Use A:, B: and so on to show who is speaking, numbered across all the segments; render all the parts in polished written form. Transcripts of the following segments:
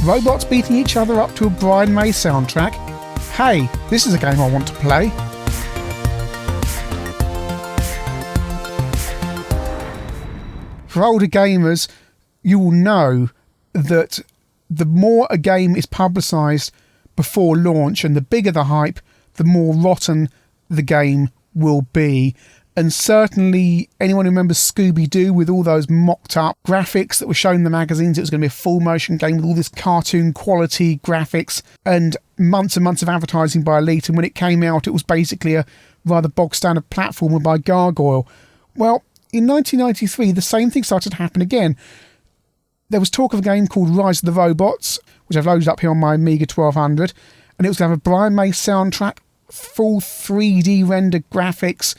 A: robots beating each other up to a Brian May soundtrack? Hey, this is a game I want to play. For older gamers, you will know that the more a game is publicised before launch and the bigger the hype, the more rotten the game will be. And certainly anyone who remembers Scooby-Doo with all those mocked up graphics that were shown in the magazines, it was going to be a full motion game with all this cartoon quality graphics and months of advertising by Elite, and when it came out it was basically a rather bog standard platformer by Gargoyle. Well, in 1993 the same thing started to happen again. There was talk of a game called Rise of the Robots, which I've loaded up here on my Amiga 1200, and it was going to have a Brian May soundtrack, full 3D rendered graphics,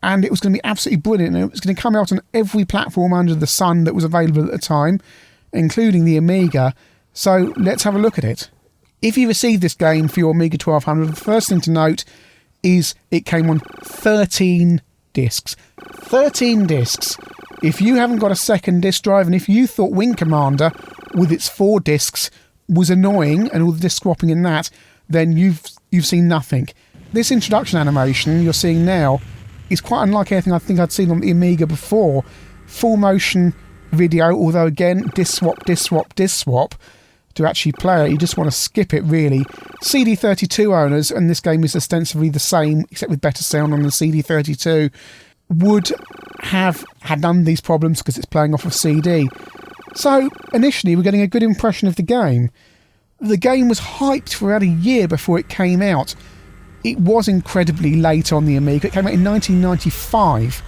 A: and it was going to be absolutely brilliant, and it was going to come out on every platform under the sun that was available at the time, including the Amiga. So let's have a look at it. If you received this game for your Amiga 1200, the first thing to note is it came on 13 discs. 13 discs. If you haven't got a second disc drive, and if you thought Wing Commander with its 4 discs was annoying and all the disc swapping in that, then you've seen nothing. This introduction animation you're seeing now is quite unlike anything I think I'd seen on the Amiga before. Full motion video, although again, disc swap to actually play it. You just want to skip it, really. CD32 owners, and this game is ostensibly the same, except with better sound on the CD32, would have had none of these problems because it's playing off of CD. So, initially, we're getting a good impression of the game. The game was hyped for about a year before it came out. It was incredibly late on the Amiga. It came out in 1995.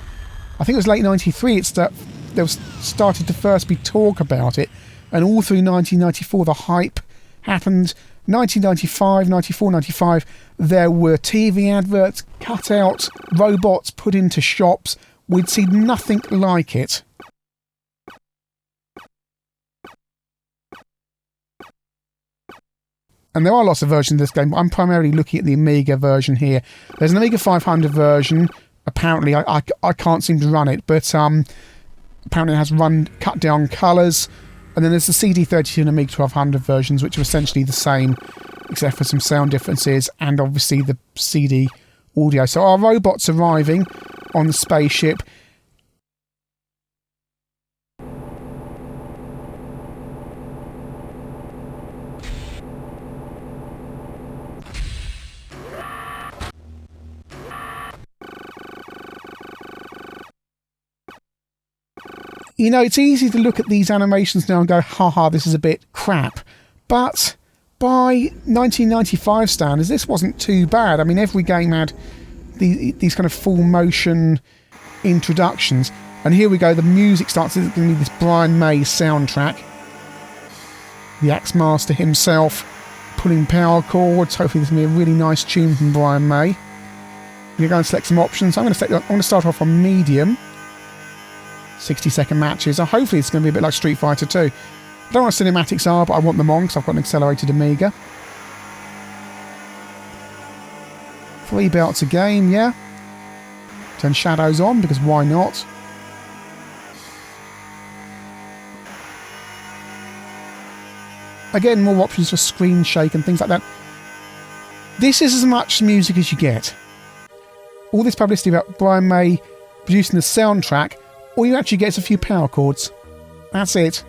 A: I think it was late 93 there was started to first be talk about it, and all through 1994 the hype happened. 1995, 94, 95, there were TV adverts, cut out, robots put into shops. We'd seen nothing like it. And there are lots of versions of this game, but I'm primarily looking at the Amiga version here. There's an Amiga 500 version. Apparently, I can't seem to run it, but apparently it has cut down colours. And then there's the CD32 and Amiga 1200 versions, which are essentially the same, except for some sound differences and obviously the CD audio. So our robot's arriving on the spaceship. You know, it's easy to look at these animations now and go, haha, this is a bit crap. But by 1995 standards, this wasn't too bad. I mean, every game had these kind of full motion introductions. And here we go, the music starts. It's going to be this Brian May soundtrack. The Axe Master himself pulling power chords. Hopefully this will be a really nice tune from Brian May. You're going to select some options. I'm going to start off on medium. 60-second matches. Hopefully it's going to be a bit like Street Fighter 2. I don't know what cinematics are, but I want them on because I've got an accelerated Amiga. 3 belts a game, yeah. Turn shadows on, because why not? Again, more options for screen shake and things like that. This is as much music as you get. All this publicity about Brian May producing the soundtrack, all you actually get is a few power chords. That's it.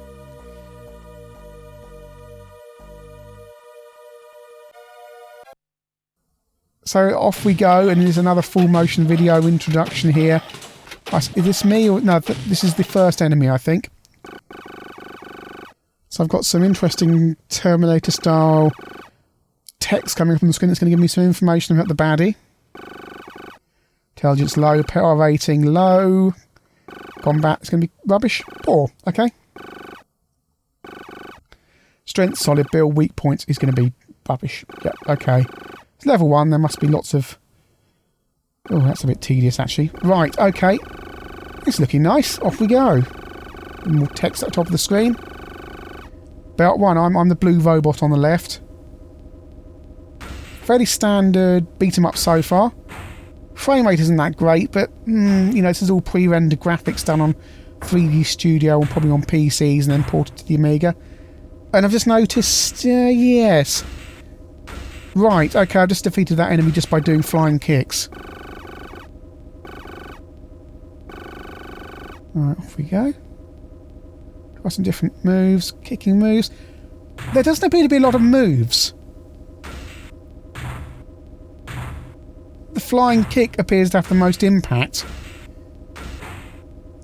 A: So off we go, and there's another full motion video introduction here. Is this me? Or no, this is the first enemy, I think. So I've got some interesting Terminator style text coming up on the screen that's going to give me some information about the baddie. Intelligence low, power rating low. Combat is going to be rubbish. Poor. Okay. Strength solid. Build weak points is going to be rubbish. Yeah. Okay. It's level 1. There must be lots of. Oh, that's a bit tedious actually. Right. Okay. It's looking nice. Off we go. More text at the top of the screen. Belt 1. I'm the blue robot on the left. Fairly standard beat 'em up so far. Frame rate isn't that great, but you know, this is all pre-rendered graphics done on 3D Studio and probably on PCs and then ported to the Amiga. And I've just noticed, yes. Right, okay, I've just defeated that enemy just by doing flying kicks. Alright, off we go. Try some different moves, kicking moves. There doesn't appear to be a lot of moves. The flying kick appears to have the most impact.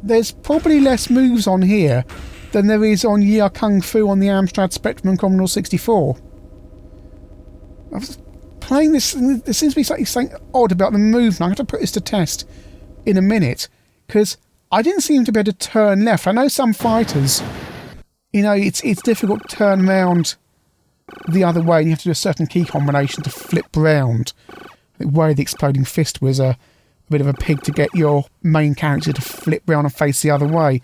A: There's probably less moves on here than there is on Yi Kung Fu on the Amstrad Spectrum and Commodore 64. I was playing this, and there seems to be something odd about the movement. I'm going to put this to test in a minute, because I didn't seem to be able to turn left. I know some fighters, you know, it's difficult to turn round the other way, and you have to do a certain key combination to flip round. The way the exploding fist was a bit of a pig to get your main character to flip round and face the other way.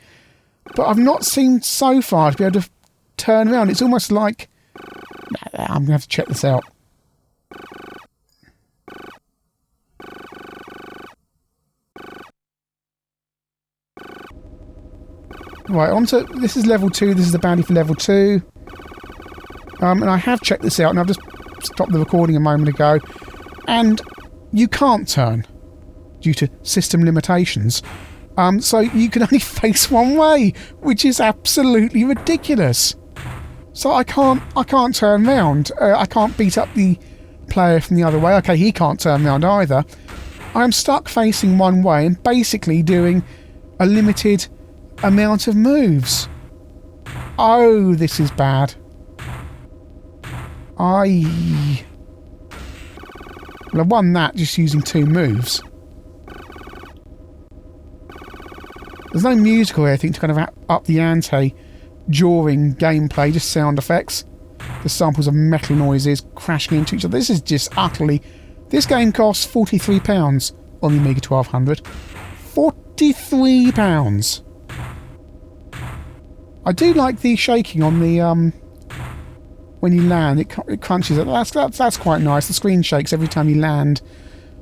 A: But I've not seemed so far to be able to turn around. It's almost like... I'm going to have to check this out. Right, onto... This is level 2. This is the bounty for level 2. And I have checked this out, and I've just stopped the recording a moment ago. And you can't turn due to system limitations. So you can only face one way, which is absolutely ridiculous. So I can't turn round. I can't beat up the player from the other way. Okay, he can't turn round either. I'm stuck facing one way and basically doing a limited amount of moves. Oh, this is bad. Well, I won that just using 2 moves. There's no music or anything to kind of up the ante during gameplay, just sound effects. The samples of metal noises crashing into each other. This is just utterly... This game costs £43 on the Amiga 1200. £43! I do like the shaking on the... when you land, it crunches. That's quite nice. The screen shakes every time you land.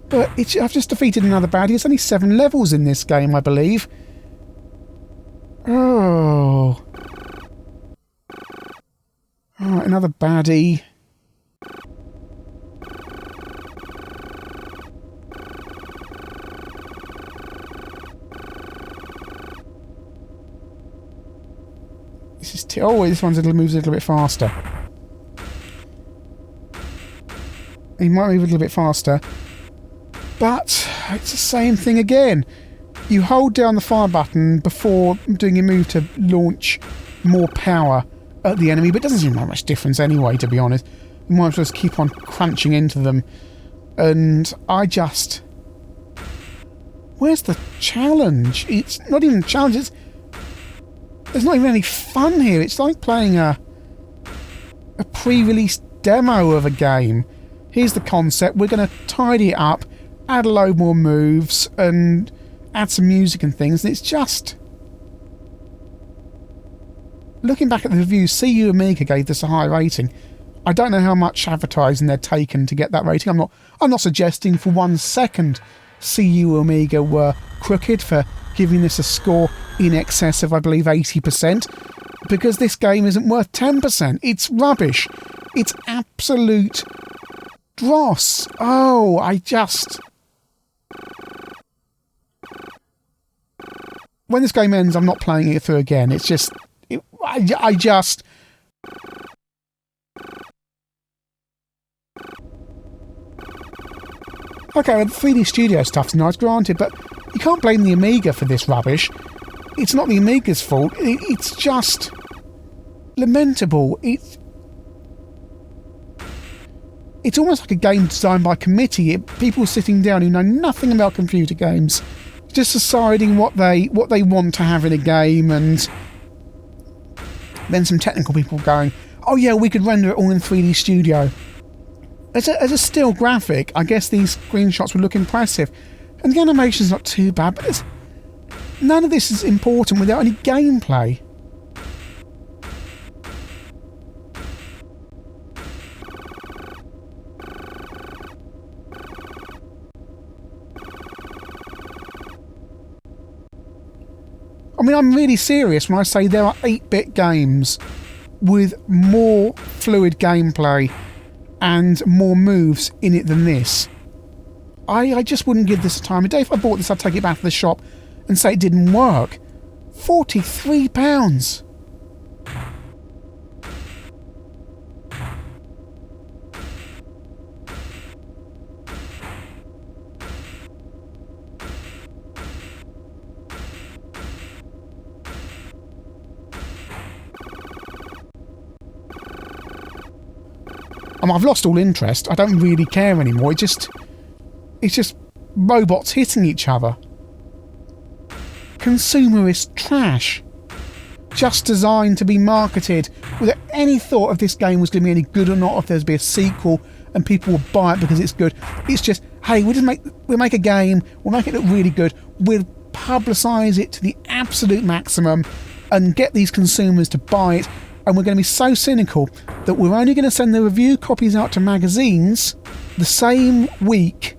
A: But I've just defeated another baddie. There's only 7 levels in this game, I believe. Oh. Alright, another baddie. This is... Oh, this one's moves a little bit faster. He might move a little bit faster, but it's the same thing again. You hold down the fire button before doing your move to launch more power at the enemy, but it doesn't seem to make much difference anyway, to be honest. You might as well just keep on crunching into them. And I just... Where's the challenge? It's not even a challenge, there's not even any fun here. It's like playing a pre-release demo of a game. Here's the concept, we're going to tidy it up, add a load more moves, and add some music and things, and it's just... Looking back at the reviews, CU Amiga gave this a high rating. I don't know how much advertising they'd taken to get that rating. I'm not suggesting for 1 second CU Amiga were crooked for giving this a score in excess of, I believe, 80%, because this game isn't worth 10%. It's rubbish. It's absolute... dross. Oh, I just... When this game ends, I'm not playing it through again. It's just... I just... Okay, the 3D Studio stuff's nice, granted, but you can't blame the Amiga for this rubbish. It's not the Amiga's fault. It's just... lamentable. It's almost like a game designed by committee. People sitting down who know nothing about computer games, just deciding what they want to have in a game, and then some technical people going, "Oh yeah, we could render it all in 3D Studio." As a still graphic, I guess these screenshots would look impressive, and the animation's not too bad. But none of this is important without any gameplay. I mean, I'm really serious when I say there are 8-bit games with more fluid gameplay and more moves in it than this. I just wouldn't give this a time of day. If I bought this, I'd take it back to the shop and say it didn't work. £43. I've lost all interest. I don't really care anymore. It's just robots hitting each other. Consumerist trash. Just designed to be marketed without any thought if this game was going to be any good or not, if there's be a sequel and people will buy it because it's good. It's just, hey, we'll make a game, we'll make it look really good, we'll publicise it to the absolute maximum and get these consumers to buy it, and we're going to be so cynical that we're only going to send the review copies out to magazines the same week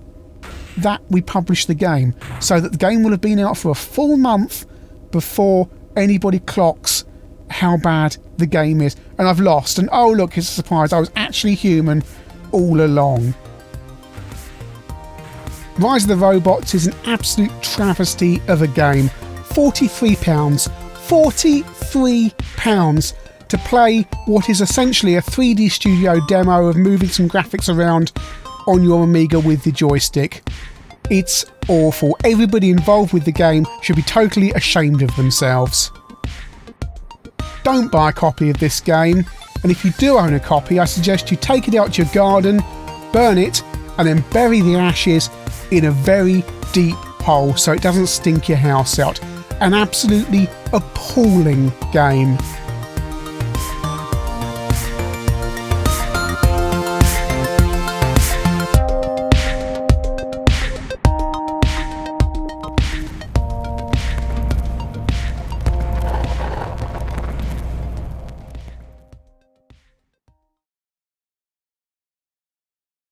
A: that we publish the game, so that the game will have been out for a full month before anybody clocks how bad the game is. And I've lost, and oh look, it's a surprise, I was actually human all along. Rise of the Robots is an absolute travesty of a game. £43. £43 to play what is essentially a 3D studio demo of moving some graphics around on your Amiga with the joystick. It's awful. Everybody involved with the game should be totally ashamed of themselves. Don't buy a copy of this game, and if you do own a copy, I suggest you take it out to your garden, burn it, and then bury the ashes in a very deep hole so it doesn't stink your house out. An absolutely appalling game.